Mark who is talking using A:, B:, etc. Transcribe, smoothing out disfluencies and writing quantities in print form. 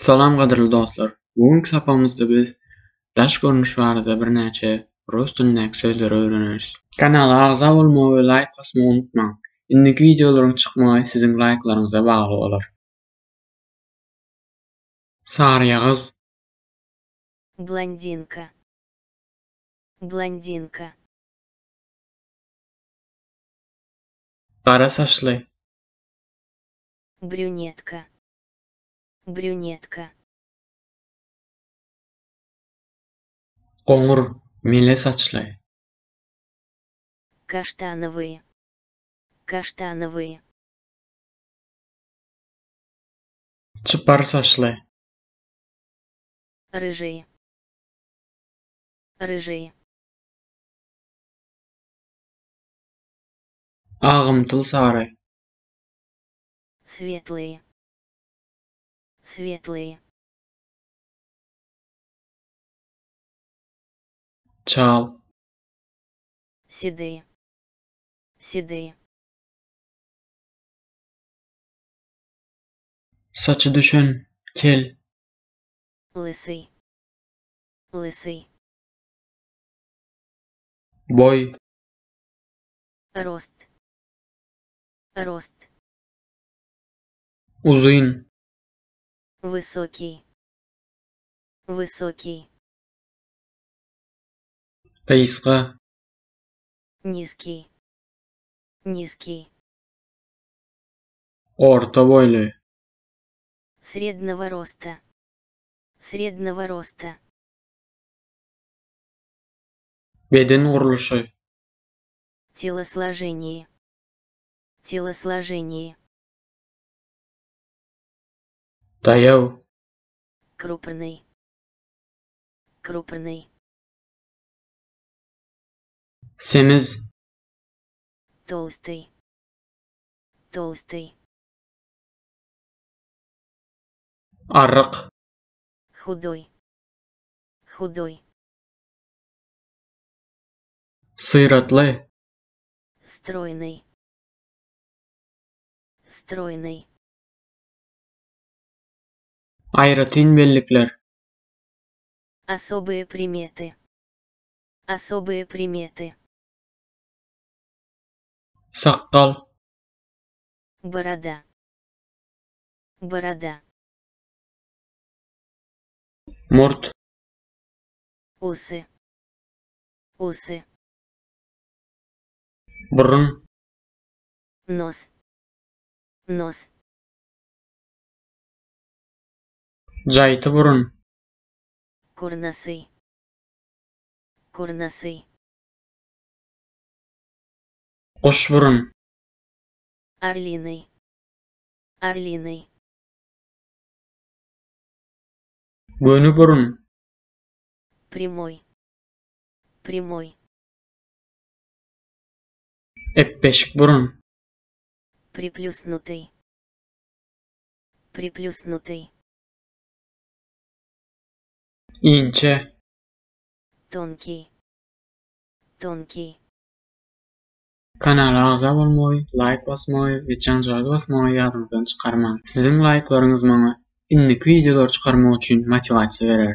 A: Salam gadyrly dostlar. Bugünkü sapamyzda biz daş görnüş barada bir näçe rus dilindäki sözleri öwreneriz. Kanala agza bolmagy we like basmagy unutman. Indiki videolaryň çykmagy siziň like'laryňyza bagly bolar. Sary ýagyz,
B: Блондинка. Блондинка.
A: gara saçly,
B: Брюнетка. Брюнетка.
A: goňur, mele saçly,
B: Каштановые. Каштановые.
A: çıpar saçly,
B: Рыжие. Рыжие.
A: agymtyl sary,
B: Светлые. Светлые.
A: çal,
B: Седые. Седые.
A: saçy düşen, kel,
B: Лысый. Лысый.
A: boy,
B: Рост. Рост.
A: uzyn,
B: Высокий. Высокий.
A: gysga,
B: Низкий. Низкий.
A: orta boyly,
B: Среднего роста. Среднего роста.
A: beden guruluşy,
B: Телосложение. Телосложение.
A: dayaw,
B: Крупный. Крупный.
A: semiz,
B: Толстый. Толстый.
A: arryk,
B: Худой. Худой.
A: syratly,
B: Стройный. Стройный.
A: aýratyn bellikler,
B: Особые приметы. Особые приметы.
A: saqqal,
B: Борода. Борода.
A: murt,
B: Усы. Усы.
A: burun,
B: Нос. Нос.
A: jaýty burun,
B: Курносый. Курносый.
A: guş burun,
B: Орлиный. Орлиный.
A: gönü burun,
B: Прямой. Прямой.
A: eppeşik burun,
B: Приплюснутый. Приплюснутый.
A: inçe,
B: Тонкий. Тонкий.
A: kanala agza bolmagy, like basmagy we çançaz basmagy ýadyňyzdan çykarmaň. Siziň like'laryňyz maňa indiki videolar çykarmak üçin motivasiýa berer.